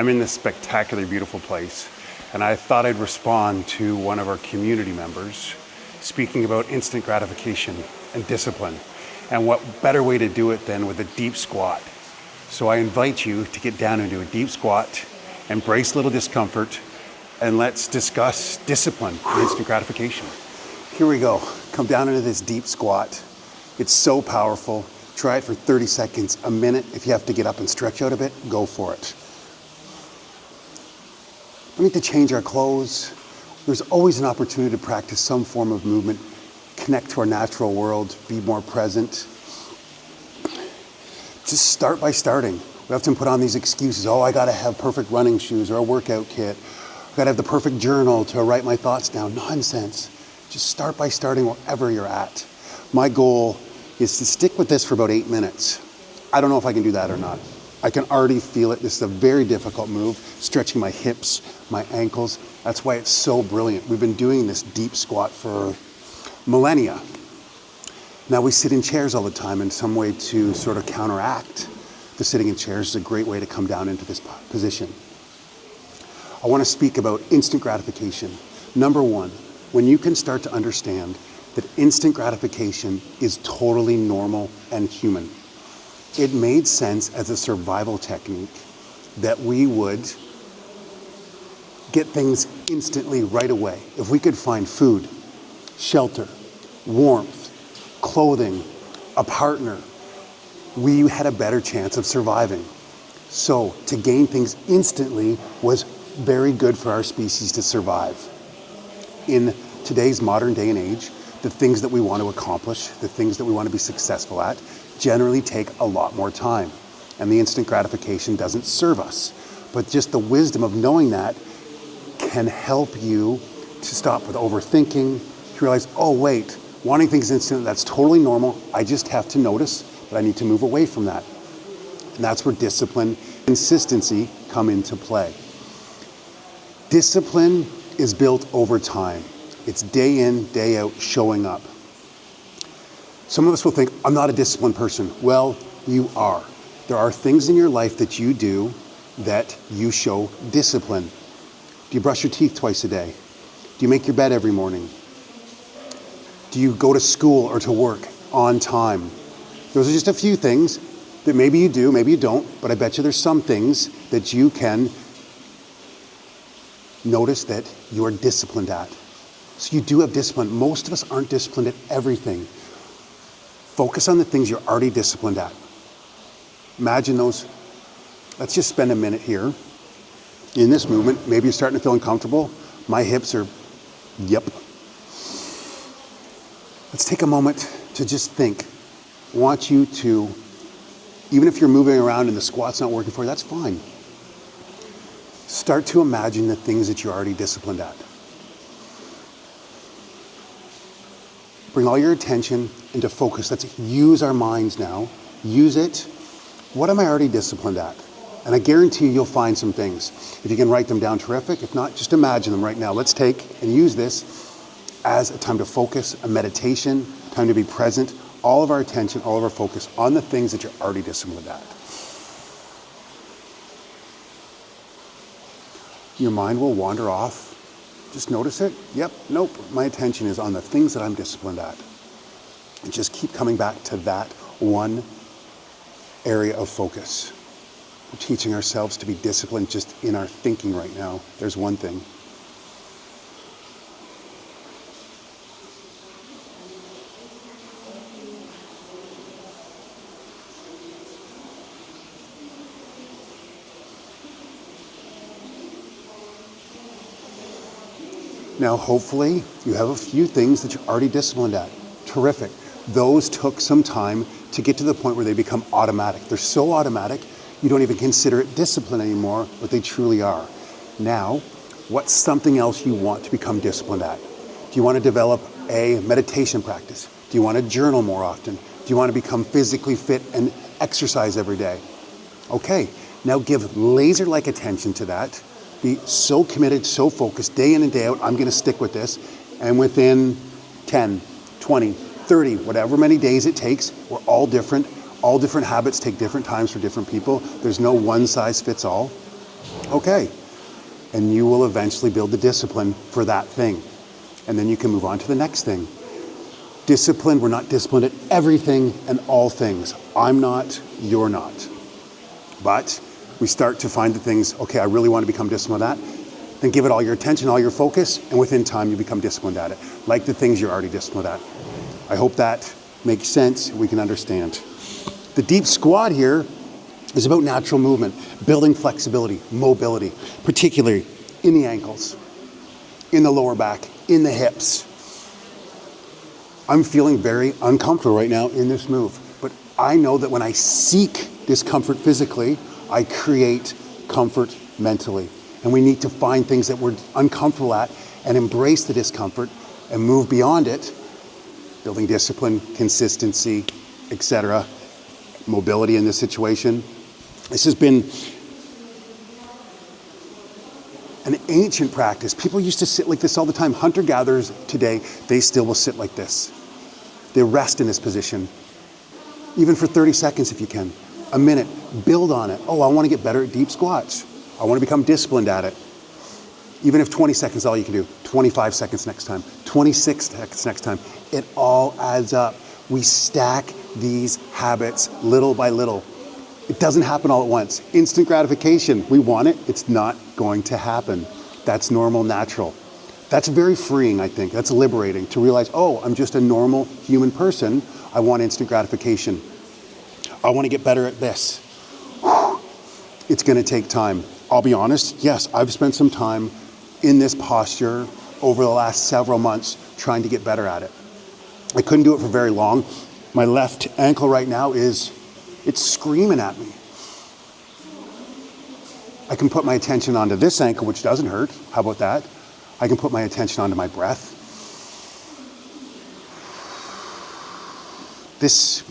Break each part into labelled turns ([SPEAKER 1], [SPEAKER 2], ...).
[SPEAKER 1] I'm in this spectacularly beautiful place, and I thought I'd respond to one of our community members speaking about instant gratification and discipline. And what better way to do it than with a deep squat? So I invite you to get down into a deep squat, embrace a little discomfort, and let's discuss discipline and instant gratification. Here we go. Come down into this deep squat. It's so powerful. Try it for 30 seconds, a minute. If you have to get up and stretch out a bit, go for it. We need to change our clothes. There's always an opportunity to practice some form of movement, connect to our natural world, be more present. Just start by starting. We often put on these excuses. Oh, I gotta have perfect running shoes or a workout kit. I gotta have the perfect journal to write my thoughts down. Nonsense. Just start by starting wherever you're at. My goal is to stick with this for about 8 minutes. I don't know if I can do that or not. I can already feel it. This is a very difficult move, stretching my hips, my ankles. That's why it's so brilliant. We've been doing this deep squat for millennia. Now we sit in chairs all the time, and some way to sort of counteract the sitting in chairs is a great way to come down into this position. I want to speak about instant gratification. Number one, when you can start to understand that instant gratification is totally normal and human. It made sense as a survival technique that we would get things instantly right away. If we could find food, shelter, warmth, clothing, a partner, we had a better chance of surviving. So to gain things instantly was very good for our species to survive. In today's modern day and age, the things that we want to accomplish, the things that we want to be successful at, generally take a lot more time. And the instant gratification doesn't serve us. But just the wisdom of knowing that can help you to stop with overthinking, to realize, oh wait, wanting things instant, that's totally normal. I just have to notice that I need to move away from that. And that's where discipline, consistency come into play. Discipline is built over time. It's day in, day out, showing up. Some of us will think, I'm not a disciplined person. Well, you are. There are things in your life that you do that you show discipline. Do you brush your teeth twice a day? Do you make your bed every morning? Do you go to school or to work on time? Those are just a few things that maybe you do, maybe you don't, but I bet you there's some things that you can notice that you are disciplined at. So you do have discipline. Most of us aren't disciplined at everything. Focus on the things you're already disciplined at. Imagine those. Let's just spend a minute here in this movement. Maybe you're starting to feel uncomfortable. My hips are, yep. Let's take a moment to just think. I want you to, even if you're moving around and the squat's not working for you, that's fine. Start to imagine the things that you're already disciplined at. Bring all your attention into focus. Let's use our minds now. Use it. What am I already disciplined at? And I guarantee you'll find some things. If you can write them down, terrific. If not, just imagine them right now. Let's take and use this as a time to focus, a meditation, time to be present. All of our attention, all of our focus on the things that you're already disciplined at. Your mind will wander off. Just notice it. Yep, nope. My attention is on the things that I'm disciplined at. And just keep coming back to that one area of focus. We're teaching ourselves to be disciplined just in our thinking right now. There's one thing. Now, hopefully, you have a few things that you're already disciplined at. Terrific. Those took some time to get to the point where they become automatic. They're so automatic, you don't even consider it discipline anymore, but they truly are. Now, what's something else you want to become disciplined at? Do you want to develop a meditation practice? Do you want to journal more often? Do you want to become physically fit and exercise every day? Okay, now give laser-like attention to that. Be so committed, so focused, day in and day out, I'm going to stick with this. And within 10, 20, 30, whatever many days it takes, we're all different. All different habits take different times for different people. There's no one size fits all. Okay. And you will eventually build the discipline for that thing. And then you can move on to the next thing. Discipline, we're not disciplined at everything and all things. I'm not, you're not. But we start to find the things, okay, I really want to become disciplined at that. Then give it all your attention, all your focus, and within time you become disciplined at it. Like the things you're already disciplined at. I hope that makes sense, we can understand. The deep squat here is about natural movement, building flexibility, mobility, particularly in the ankles, in the lower back, in the hips. I'm feeling very uncomfortable right now in this move, but I know that when I seek discomfort physically, I create comfort mentally. And we need to find things that we're uncomfortable at and embrace the discomfort and move beyond it, building discipline, consistency, etc., mobility in this situation. This has been an ancient practice. People used to sit like this all the time. Hunter-gatherers today, they still will sit like this. They rest in this position, even for 30 seconds if you can, a minute, build on it. Oh, I want to get better at deep squats. I want to become disciplined at it. Even if 20 seconds is all you can do, 25 seconds next time, 26 seconds next time, it all adds up. We stack these habits little by little. It doesn't happen all at once. Instant gratification, we want it, it's not going to happen. That's normal, natural. That's very freeing, I think. That's liberating to realize, oh, I'm just a normal human person. I want instant gratification. I want to get better at this. It's going to take time. I'll be honest, yes, I've spent some time in this posture over the last several months trying to get better at it. I couldn't do it for very long. My left ankle right now it's screaming at me. I can put my attention onto this ankle, which doesn't hurt. How about that? I can put my attention onto my breath. This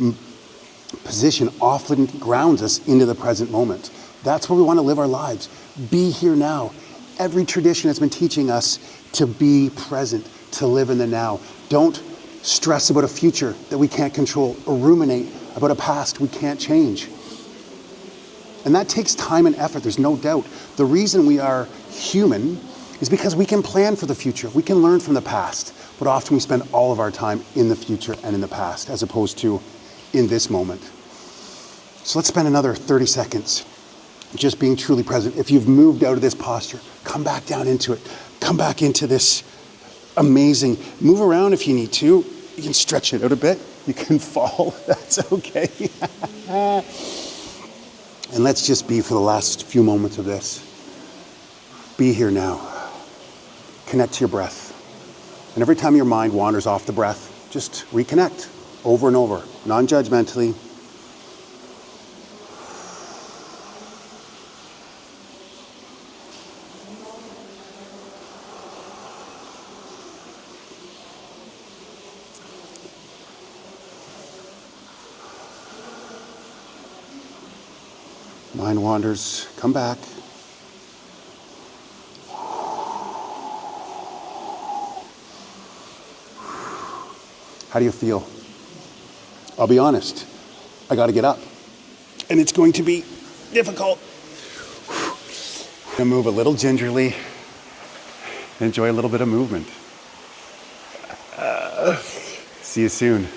[SPEAKER 1] position often grounds us into the present moment. That's where we want to live our lives. Be here now. Every tradition has been teaching us to be present, to live in the now. Don't stress about a future that we can't control or ruminate about a past we can't change. And that takes time and effort, there's no doubt. The reason we are human is because we can plan for the future. We can learn from the past, but often we spend all of our time in the future and in the past as opposed to in this moment. So let's spend another 30 seconds just being truly present. If you've moved out of this posture, come back down into it. Come back into this amazing, move around if you need to. You can stretch it out a bit. You can fall, that's okay. And let's just be for the last few moments of this. Be here now. Connect to your breath. And every time your mind wanders off the breath, just reconnect over and over, non-judgmentally. Mind wanders, come back. How do you feel? I'll be honest, I got to get up. And it's going to be difficult. I'm going to move a little gingerly. Enjoy a little bit of movement. See you soon.